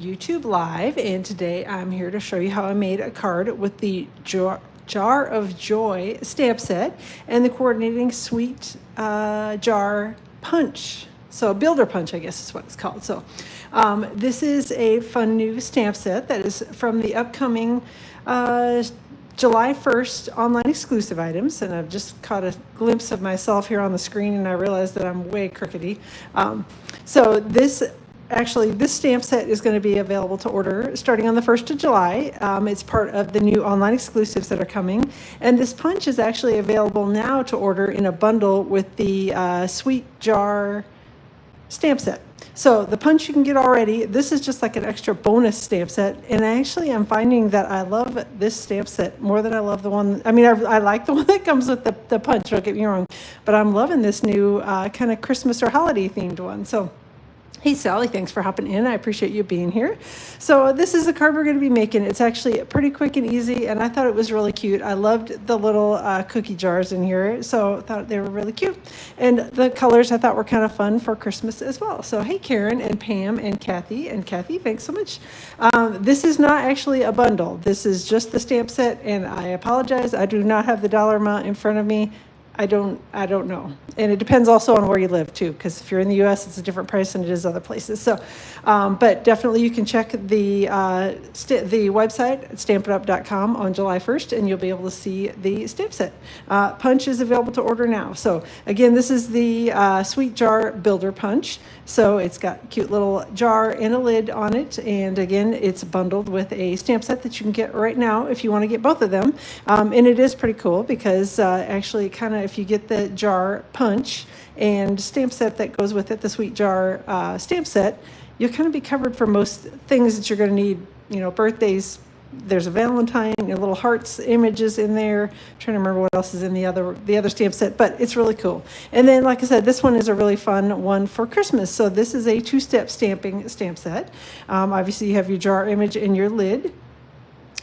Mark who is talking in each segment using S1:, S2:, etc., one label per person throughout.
S1: YouTube Live, and today I'm here to show you how I made a card with the Jar of Joy stamp set and the coordinating sweet jar punch. So builder punch, I guess is what it's called. So this is a fun new stamp set that is from the upcoming July 1st online exclusive items, and I've just caught a glimpse of myself here on the screen and I realized that I'm way crookedy. So this stamp set is going to be available to order starting on the 1st of July. It's part of the new online exclusives that are coming. And this punch is actually available now to order in a bundle with the Sweet Jar stamp set. So the punch you can get already. This is just like an extra bonus stamp set. And actually, I'm finding that I love this stamp set more than I love the one. I mean, I like the one that comes with the punch, don't get me wrong. But I'm loving this new kind of Christmas or holiday themed one. So hey, Sally, thanks for hopping in. I appreciate you being here. So this is the card we're going to be making. It's actually pretty quick and easy, and I thought it was really cute. I loved the little cookie jars in here, so I thought they were really cute. And the colors I thought were kind of fun for Christmas as well. So hey, Karen and Pam and Kathy. And Kathy, thanks so much. This is not actually a bundle. This is just the stamp set, and I apologize. I do not have the dollar amount in front of me. I don't know. And it depends also on where you live too, because if you're in the US, it's a different price than it is other places. So, but definitely you can check the website, stampitup.com on July 1st, and you'll be able to see the stamp set. Punch is available to order now. So again, this is the Sweet Jar Builder Punch. So it's got a cute little jar and a lid on it. And again, it's bundled with a stamp set that you can get right now if you want to get both of them. And it is pretty cool because actually kind of if you get the jar punch and stamp set that goes with it, the Sweet Jar stamp set, you'll kind of be covered for most things that you're going to need, birthdays. There's a Valentine, little hearts images in there. I'm trying to remember what else is in the other stamp set, but it's really cool. And then, like I said, this one is a really fun one for Christmas. So this is a two-step stamping stamp set. Obviously, you have your jar image and your lid.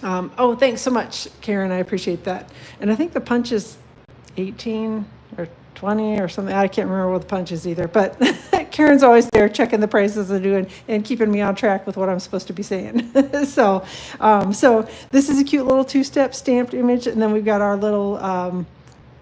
S1: Oh, thanks so much, Karen. I appreciate that. And I think the punch is 18 or 20 or something. I can't remember what the punch is either, but Karen's always there checking the prices and keeping me on track with what I'm supposed to be saying. So this is a cute little two-step stamped image. And then we've got our little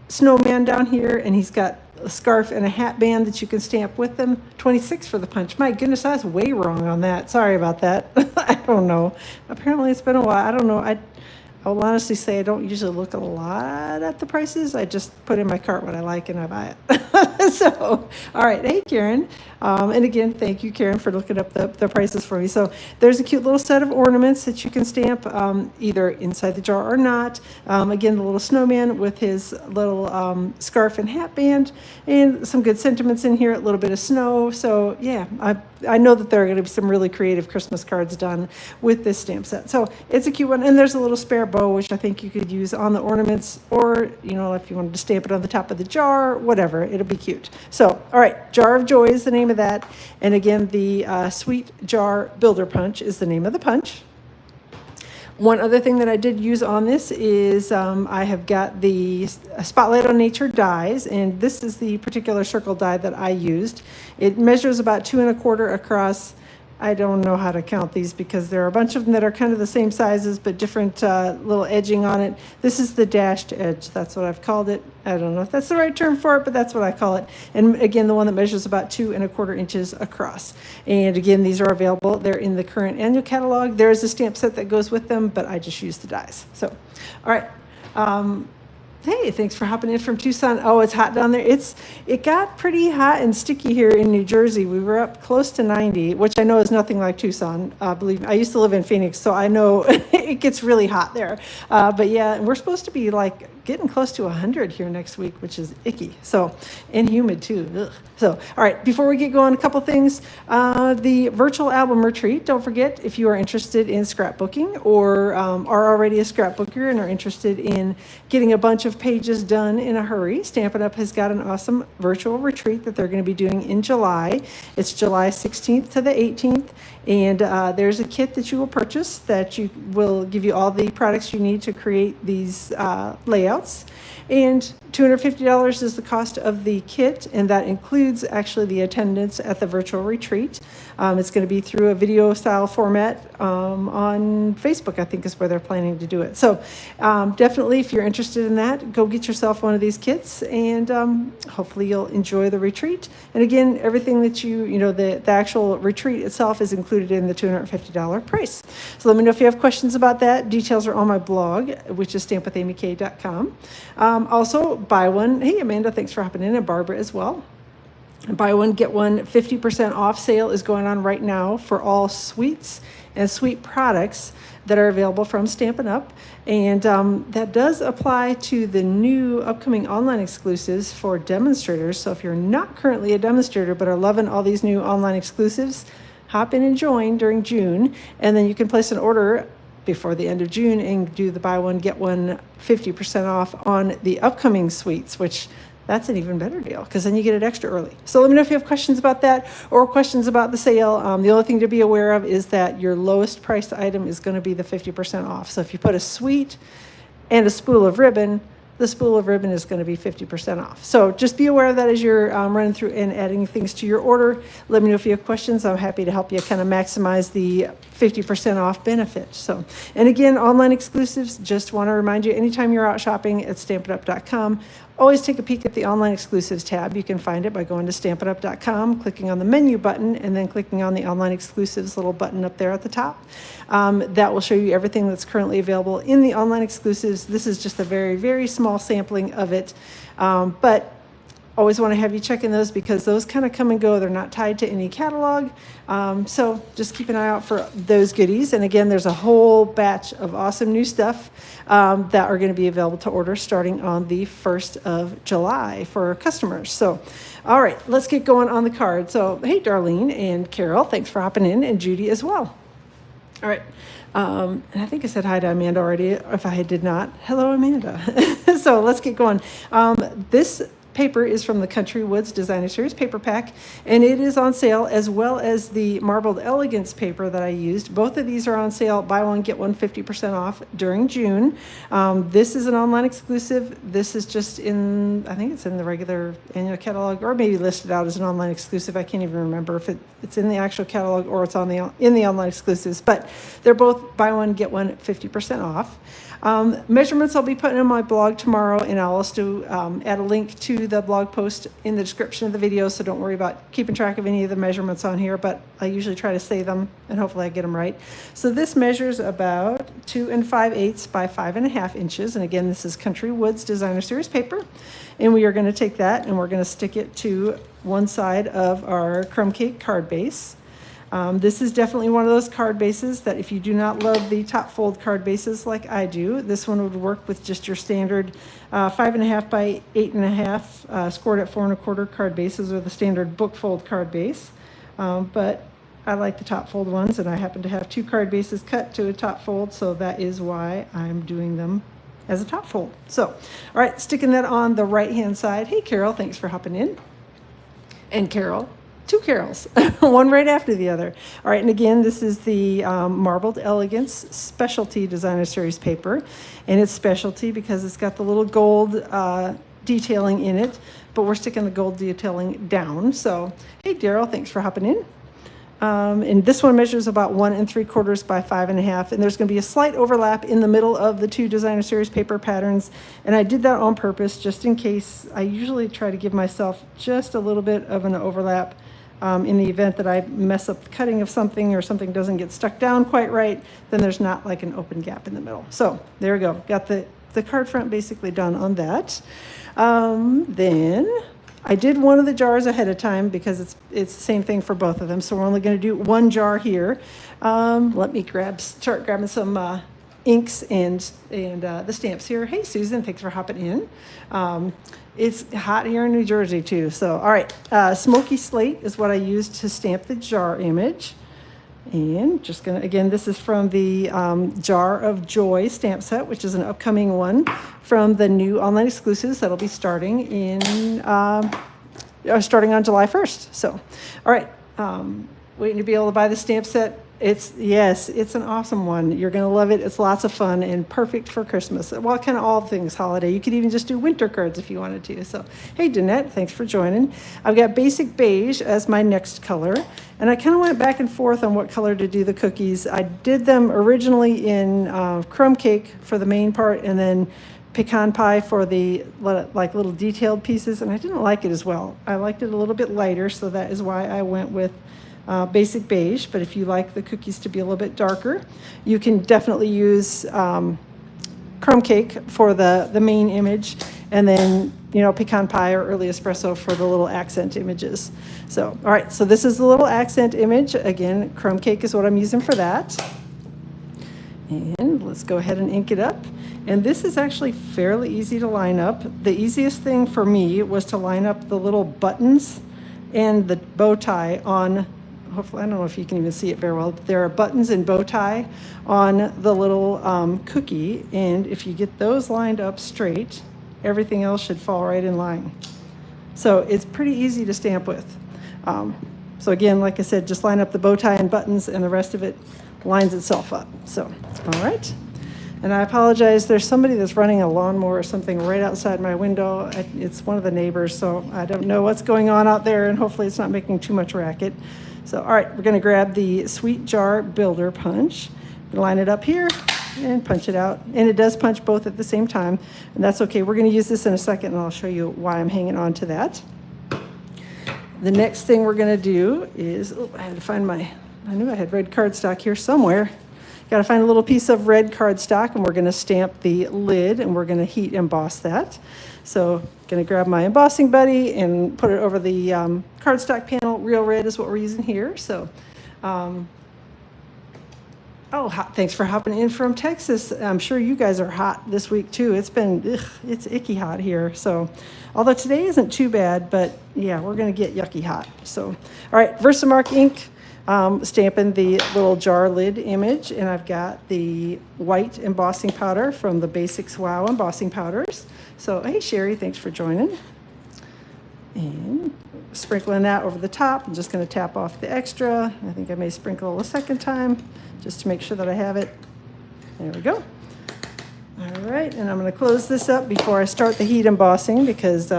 S1: snowman down here, and he's got a scarf and a hat band that you can stamp with them. 26 for the punch. My goodness, I was way wrong on that. Sorry about that. I don't know. Apparently it's been a while. I don't know. I will honestly say I don't usually look a lot at the prices. I just put in my cart what I like and I buy it. So, all right. Hey, Karen. And again, thank you, Karen, for looking up the prices for me. So there's a cute little set of ornaments that you can stamp either inside the jar or not. Again, the little snowman with his little scarf and hat band, and some good sentiments in here, a little bit of snow. So yeah, I know that there are going to be some really creative Christmas cards done with this stamp set. So it's a cute one. And there's a little spare bow, which I think you could use on the ornaments, or, if you wanted to stamp it on the top of the jar, whatever, it'll be cute. So, all right, Jar of Joy is the name of that. And again, the Sweet Jar Builder Punch is the name of the punch. One other thing that I did use on this is I have got the Spotlight on Nature dies, and this is the particular circle die that I used. It measures about 2 1/4 across. I don't know how to count these because there are a bunch of them that are kind of the same sizes but different little edging on it. This is the dashed edge. That's what I've called it. I don't know if that's the right term for it, but that's what I call it. And again, the one that measures about 2 1/4 inches across. And again, these are available. They're in the current annual catalog. There is a stamp set that goes with them, but I just use the dies. So, all right. Hey, thanks for hopping in from Tucson. Oh, it's hot down there. It got pretty hot and sticky here in New Jersey. We were up close to 90, which I know is nothing like Tucson. Believe me, I used to live in Phoenix, so I know it gets really hot there. But yeah, we're supposed to be like getting close to 100 here next week, which is icky. So, and humid too. Ugh. So, all right, before we get going, a couple things. The virtual album retreat, don't forget, if you are interested in scrapbooking or are already a scrapbooker and are interested in getting a bunch of pages done in a hurry, Stampin' Up! Has got an awesome virtual retreat that they're going to be doing in July. It's July 16th to the 18th, and there's a kit that you will purchase that will give you all the products you need to create these layouts. layouts. And $250 is the cost of the kit, and that includes actually the attendance at the virtual retreat. It's going to be through a video style format on Facebook, I think is where they're planning to do it. So definitely, if you're interested in that, go get yourself one of these kits, and hopefully you'll enjoy the retreat. And again, everything that the actual retreat itself is included in the $250 price. So let me know if you have questions about that. Details are on my blog, which is stampwithamyk.com. Also, buy one. Hey, Amanda, thanks for hopping in, and Barbara as well. Buy one, get one 50% off sale is going on right now for all suites and suite products that are available from Stampin' Up. And that does apply to the new upcoming online exclusives for demonstrators. So if you're not currently a demonstrator but are loving all these new online exclusives, hop in and join during June, and then you can place an order before the end of June and do the buy one, get one 50% off on the upcoming suites, which that's an even better deal because then you get it extra early. So let me know if you have questions about that or questions about the sale. The only thing to be aware of is that your lowest priced item is going to be the 50% off. So if you put a suite and a spool of ribbon, the spool of ribbon is going to be 50% off. So just be aware of that as you're running through and adding things to your order. Let me know if you have questions. I'm happy to help you kind of maximize the 50% off benefit. So, and again, online exclusives, just want to remind you, anytime you're out shopping at stampinup.com, always take a peek at the online exclusives tab. You can find it by going to stampinup.com, clicking on the menu button, and then clicking on the online exclusives little button up there at the top. That will show you everything that's currently available in the online exclusives. This is just a very, very small sampling of it. But always want to have you check in those because those kind of come and go. They're not tied to any catalog. So just keep an eye out for those goodies. And again, there's a whole batch of awesome new stuff that are going to be available to order starting on the 1st of July for customers. So, all right, let's get going on the card. So, hey, Darlene and Carol, thanks for hopping in, and Judy as well. All right. And I think I said hi to Amanda already. If I did not, hello, Amanda. So let's get going. This paper is from the Country Woods Designer Series paper pack, and it is on sale, as well as the Marbled Elegance paper that I used. Both of these are on sale. Buy one, get one 50% off during June. This is an online exclusive. This is just in, I think it's in the regular annual catalog, or maybe listed out as an online exclusive. I can't even remember if it's in the actual catalog or it's in the online exclusives, but they're both buy one, get one 50% off. Measurements I'll be putting in my blog tomorrow, and I'll also add a link to the blog post in the description of the video, so don't worry about keeping track of any of the measurements on here, but I usually try to say them, and hopefully I get them right. So this measures about 2 5/8 by 5.5 inches, and again, this is Country Woods Designer Series paper, and we are going to take that and we're going to stick it to one side of our crumb cake card base. This is definitely one of those card bases that if you do not love the top fold card bases like I do, this one would work with just your standard 5.5 by 8.5 scored at 4 1/4 card bases, or the standard book fold card base. But I like the top fold ones, and I happen to have 2 card bases cut to a top fold, so that is why I'm doing them as a top fold. So, all right, sticking that on the right hand side. Hey, Carol, thanks for hopping in. And Carol. 2 Carols, one right after the other. All right, and again, this is the Marbled Elegance Specialty Designer Series paper, and it's specialty because it's got the little gold detailing in it, but we're sticking the gold detailing down. So, hey, Daryl, thanks for hopping in. And this one measures about 1 3/4 by 5.5, and there's going to be a slight overlap in the middle of the 2 Designer Series paper patterns, and I did that on purpose just in case. I usually try to give myself just a little bit of an overlap in the event that I mess up the cutting of something, or something doesn't get stuck down quite right, then there's not like an open gap in the middle. So there we go. Got the card front basically done on that. Then I did one of the jars ahead of time because it's the same thing for both of them. So we're only going to do one jar here. Let me start grabbing some inks and the stamps here. Hey, Susan, thanks for hopping in. It's hot here in New Jersey too. So, all right, Smoky Slate is what I used to stamp the jar image. And just gonna, again, this is from the Jar of Joy stamp set, which is an upcoming one from the new online exclusives that'll be starting starting on July 1st. So, all right, waiting to be able to buy the stamp set Yes, it's an awesome one. You're going to love it. It's lots of fun and perfect for Christmas. Well, kind of all things holiday. You could even just do winter cards if you wanted to. So, hey, Danette, thanks for joining. I've got basic beige as my next color. And I kind of went back and forth on what color to do the cookies. I did them originally in crumb cake for the main part, and then pecan pie for the like little detailed pieces, and I didn't like it as well. I liked it a little bit lighter, so that is why I went with basic beige. But if you like the cookies to be a little bit darker, you can definitely use crumb cake for the main image, and then pecan pie or early espresso for the little accent images. So all right, so this is the little accent image. Again, crumb cake is what I'm using for that. And let's go ahead and ink it up. And this is actually fairly easy to line up. The easiest thing for me was to line up the little buttons and the bow tie on, hopefully, I don't know if you can even see it very well, but there are buttons and bow tie on the little cookie. And if you get those lined up straight, everything else should fall right in line. So it's pretty easy to stamp with. So again, like I said, just line up the bow tie and buttons, and the rest of it lines itself up. So, all right. And I apologize, there's somebody that's running a lawnmower or something right outside my window. It's one of the neighbors, so I don't know what's going on out there, and hopefully it's not making too much racket. So, all right, we're gonna grab the Sweet Jar Builder Punch, line it up here, and punch it out. And it does punch both at the same time, and that's okay. We're gonna use this in a second, and I'll show you why I'm hanging on to that. The next thing we're gonna do is, I had to find I knew I had red cardstock here somewhere. Got to find a little piece of red cardstock, and we're going to stamp the lid, and we're going to heat emboss that. So going to grab my embossing buddy and put it over the cardstock panel. Real red is what we're using here. So, thanks for hopping in from Texas. I'm sure you guys are hot this week too. It's been, it's icky hot here. So, although today isn't too bad, but yeah, we're going to get yucky hot. So, all right, Versamark ink. Stamping the little jar lid image, and I've got the white embossing powder from the Basics Wow embossing powders. So, hey Sherry, thanks for joining. And sprinkling that over the top. I'm just going to tap off the extra. I think I may sprinkle a second time just to make sure that I have it. There we go. All right, and I'm going to close this up before I start the heat embossing, because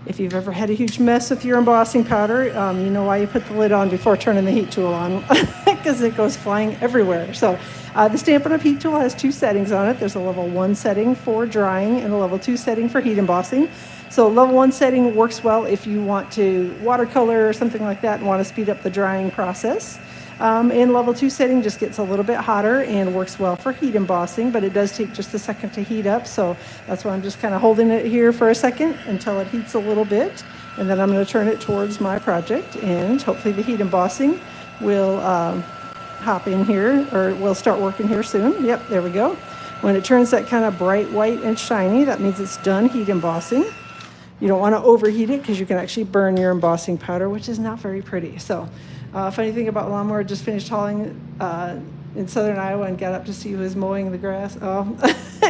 S1: if you've ever had a huge mess with your embossing powder, you know why you put the lid on before turning the heat tool on, because it goes flying everywhere. So the Stampin' Up! Heat tool has 2 settings on it. There's a level 1 setting for drying and a level 2 setting for heat embossing. So level 1 setting works well if you want to watercolor or something like that and want to speed up the drying process. And level 2 setting just gets a little bit hotter and works well for heat embossing, but it does take just a second to heat up. So that's why I'm just kind of holding it here for a second until it heats a little bit. And then I'm going to turn it towards my project, and hopefully the heat embossing will hop in here, or will start working here soon. Yep, there we go. When it turns that kind of bright white and shiny, that means it's done heat embossing. You don't want to overheat it, because you can actually burn your embossing powder, which is not very pretty. So funny thing about lawnmower, just finished hauling in southern Iowa and got up to see who was mowing the grass. Oh,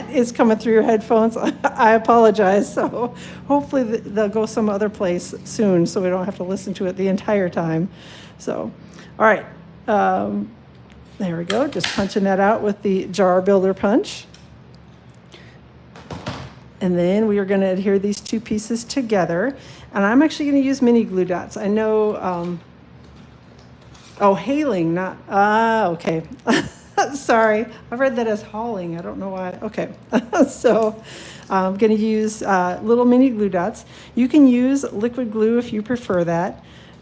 S1: it's coming through your headphones. I apologize. So hopefully they'll go some other place soon, so we don't have to listen to it the entire time. So, all right. There we go. Just punching that out with the jar builder punch. And then we are going to adhere these 2 pieces together. And I'm actually going to use mini glue dots. I know, hailing, not, okay. Sorry, I read that as hauling. I don't know why. Okay, so I'm going to use little mini glue dots. You can use liquid glue if you prefer that.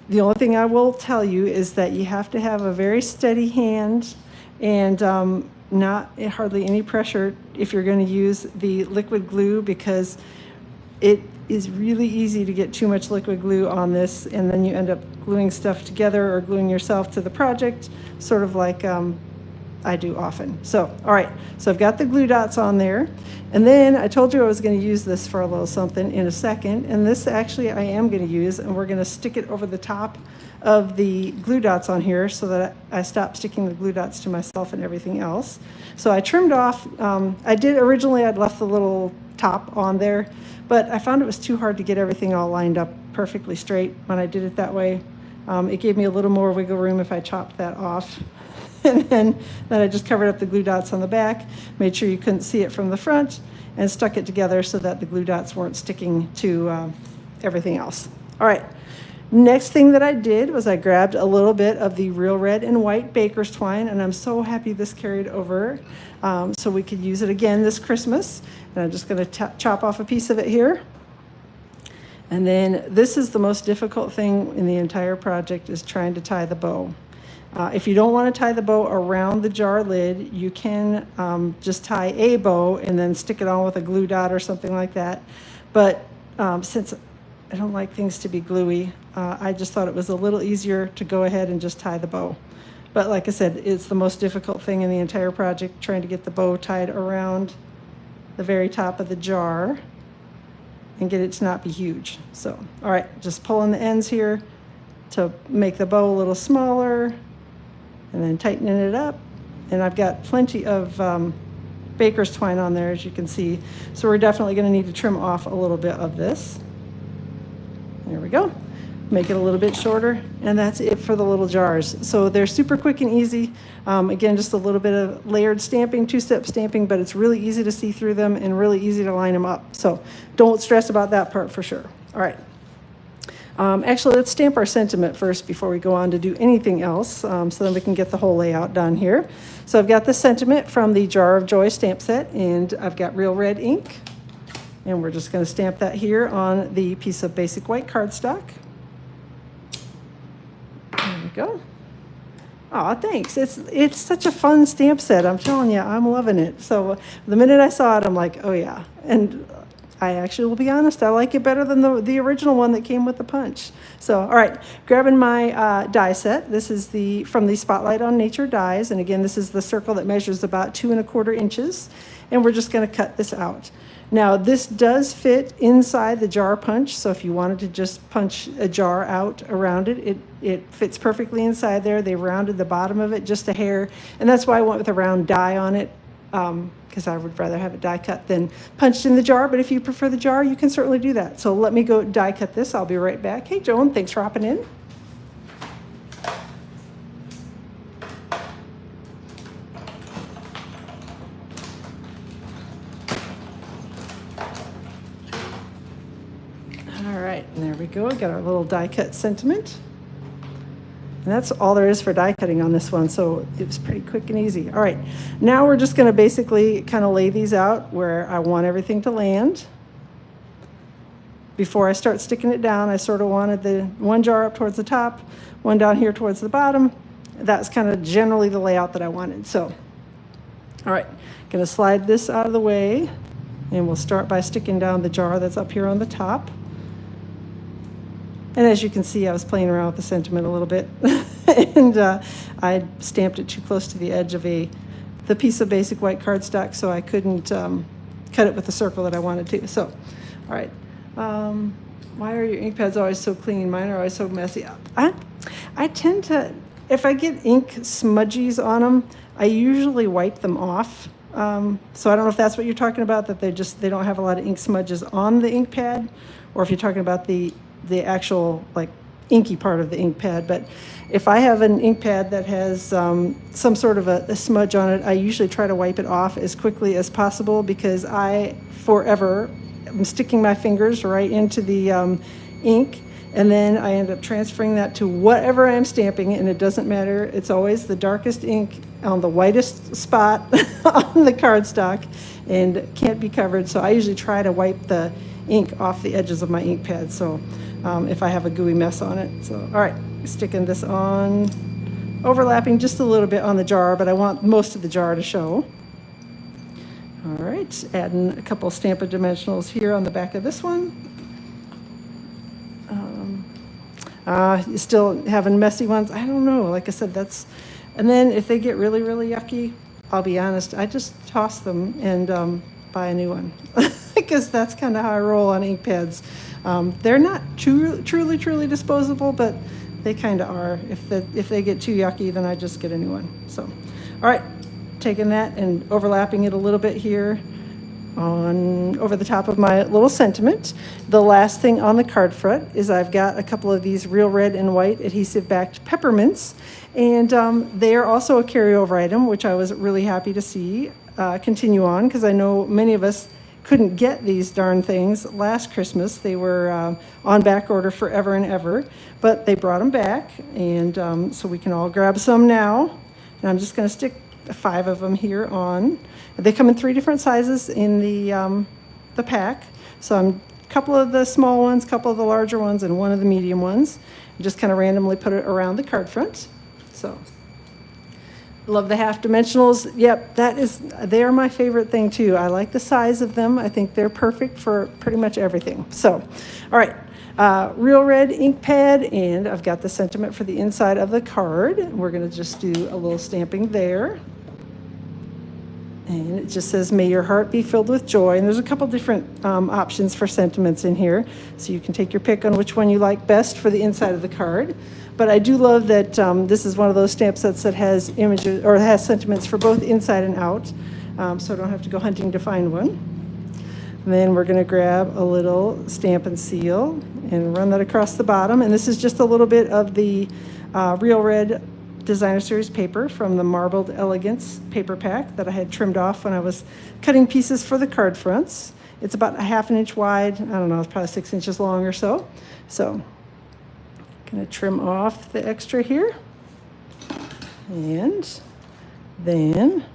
S1: The only thing I will tell you is that you have to have a very steady hand and not hardly any pressure if you're going to use the liquid glue, because it is really easy to get too much liquid glue on this, and then you end up gluing stuff together or gluing yourself to the project, sort of like I do often. So, all right, so I've got the glue dots on there, and then I told you I was going to use this for a little something in a second, and this actually I am going to use, and we're going to stick it over the top of the glue dots on here so that I stop sticking the glue dots to myself and everything else. So I trimmed off, I'd left the little top on there, but I found it was too hard to get everything all lined up perfectly straight when I did it that way. It gave me a little more wiggle room if I chopped that off. And then I just covered up the glue dots on the back, made sure you couldn't see it from the front, and stuck it together so that the glue dots weren't sticking to everything else. All right. Next thing that I did was I grabbed a little bit of the real red and white baker's twine, and I'm so happy this carried over so we could use it again this Christmas. And I'm just going to chop off a piece of it here. And then this is the most difficult thing in the entire project, is trying to tie the bow. If you don't want to tie the bow around the jar lid, you can just tie a bow and then stick it on with a glue dot or something like that. But since I don't like things to be gluey, I just thought it was a little easier to go ahead and just tie the bow. But like I said, it's the most difficult thing in the entire project, trying to get the bow tied around the very top of the jar and get it to not be huge. So, all right, just pulling the ends here to make the bow a little smaller, and then tightening it up. And I've got plenty of baker's twine on there, as you can see. So we're definitely going to need to trim off a little bit of this. There we go. Make it a little bit shorter, and that's it for the little jars. So they're super quick and easy. Again, just a little bit of layered stamping, two-step stamping, but it's really easy to see through them and really easy to line them up. So don't stress about that part for sure. All right. Actually, let's stamp our sentiment first before we go on to do anything else, so then we can get the whole layout done here. So I've got the sentiment from the Jar of Joy stamp set, and I've got real red ink. And we're just going to stamp that here on the piece of basic white cardstock. There we go. Aw, thanks. It's such a fun stamp set. I'm telling you, I'm loving it. So the minute I saw it, I'm like, oh yeah. And I actually will be honest, I like it better than the original one that came with the punch. So, all right, grabbing my die set. This is from the Spotlight on Nature dies. And again, this is the circle that measures about 2 1/4 inches. And we're just going to cut this out. Now, this does fit inside the jar punch, so if you wanted to just punch a jar out around it, it fits perfectly inside there. They rounded the bottom of it just a hair, and that's why I went with a round die on it, because I would rather have it die cut than punched in the jar. But if you prefer the jar, you can certainly do that. So let me go die cut this. I'll be right back. Hey, Joan, thanks for hopping in. All right, and there we go. Got our little die cut sentiment. And that's all there is for die cutting on this one, so it was pretty quick and easy. All right, now we're just going to basically kind of lay these out where I want everything to land. Before I start sticking it down, I sort of wanted the one jar up towards the top, one down here towards the bottom. That's kind of generally the layout that I wanted. So, all right, going to slide this out of the way, and we'll start by sticking down the jar that's up here on the top. And as you can see, I was playing around with the sentiment a little bit, and I stamped it too close to the edge of the piece of basic white cardstock, so I couldn't cut it with the circle that I wanted to. So, all right. Why are your ink pads always so clean? Mine are always so messy. I tend to, if I get ink smudgies on them, I usually wipe them off. So I don't know if that's what you're talking about, that they don't have a lot of ink smudges on the ink pad, or if you're talking about the actual like inky part of the ink pad. But if I have an ink pad that has some sort of a smudge on it, I usually try to wipe it off as quickly as possible, because I forever am sticking my fingers right into the ink, and then I end up transferring that to whatever I'm stamping, and it doesn't matter. It's always the darkest ink on the whitest spot on the cardstock and can't be covered. So I usually try to wipe the ink off the edges of my ink pad, so if I have a gooey mess on it. So, all right, sticking this on, overlapping just a little bit on the jar, but I want most of the jar to show. All right, adding a couple Stampin' Dimensionals here on the back of this one. You still having messy ones? I don't know. Like I said, and then if they get really, really yucky, I'll be honest, I just toss them and buy a new one. Because that's kind of how I roll on ink pads. They're not truly disposable, but they kind of are. If they get too yucky, then I just get a new one. So, all right, taking that and overlapping it a little bit here, on over the top of my little sentiment. The last thing on the card front is I've got a couple of these real red and white adhesive backed peppermints, and they are also a carryover item, which I was really happy to see continue on, because I know many of us couldn't get these darn things last Christmas. They were on back order forever and ever, but they brought them back, and so we can all grab some now. And I'm just going to stick 5 of them here on. They come in 3 different sizes in the pack. So I'm a couple of the small ones, a couple of the larger ones, and 1 of the medium ones. Just kind of randomly put it around the card front. So love the half dimensionals. Yep, they are my favorite thing too. I like the size of them. I think they're perfect for pretty much everything. So, all right, real red ink pad, and I've got the sentiment for the inside of the card. We're going to just do a little stamping there. And it just says, "May your heart be filled with joy." And there's a couple different options for sentiments in here, so you can take your pick on which one you like best for the inside of the card. But I do love that this is one of those stamp sets that has images or has sentiments for both inside and out, so I don't have to go hunting to find one. And then we're going to grab a little Stampin' Seal and run that across the bottom. And this is just a little bit of the Real Red Designer Series paper from the Marbled Elegance paper pack that I had trimmed off when I was cutting pieces for the card fronts. It's about 1/2 inch wide. I don't know, it's probably 6 inches long or so. So going to trim off the extra here, and then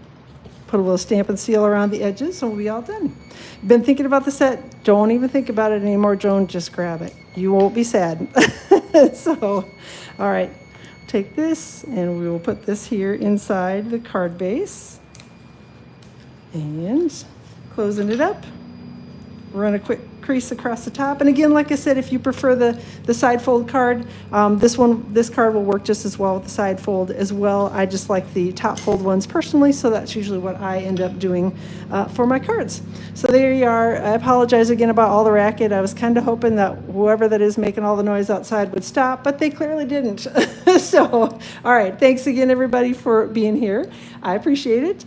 S1: put a little Stampin' Seal around the edges, and we'll be all done. You've been thinking about the set? Don't even think about it anymore, Joan. Just grab it. You won't be sad. So, all right, take this, and we will put this here inside the card base, and closing it up. Run a quick crease across the top. And again, like I said, if you prefer the side fold card, this card will work just as well with the side fold as well. I just like the top fold ones personally, so that's usually what I end up doing for my cards. So there you are. I apologize again about all the racket. I was kind of hoping that whoever that is making all the noise outside would stop, but they clearly didn't. So, all right. Thanks again, everybody, for being here. I appreciate it.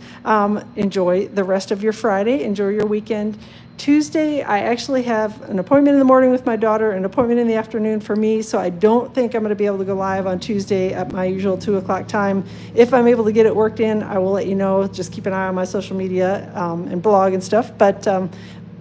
S1: Enjoy the rest of your Friday. Enjoy your weekend. Tuesday, I actually have an appointment in the morning with my daughter, an appointment in the afternoon for me, so I don't think I'm going to be able to go live on Tuesday at my usual 2 o'clock time. If I'm able to get it worked in, I will let you know. Just keep an eye on my social media and blog and stuff. But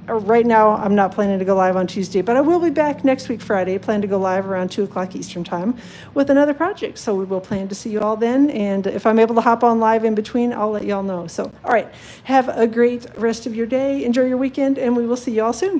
S1: right now, I'm not planning to go live on Tuesday, but I will be back next week, Friday. I plan to go live around 2 o'clock Eastern time with another project. So we will plan to see you all then. And if I'm able to hop on live in between, I'll let you all know. So, all right, have a great rest of your day. Enjoy your weekend, and we will see you all soon.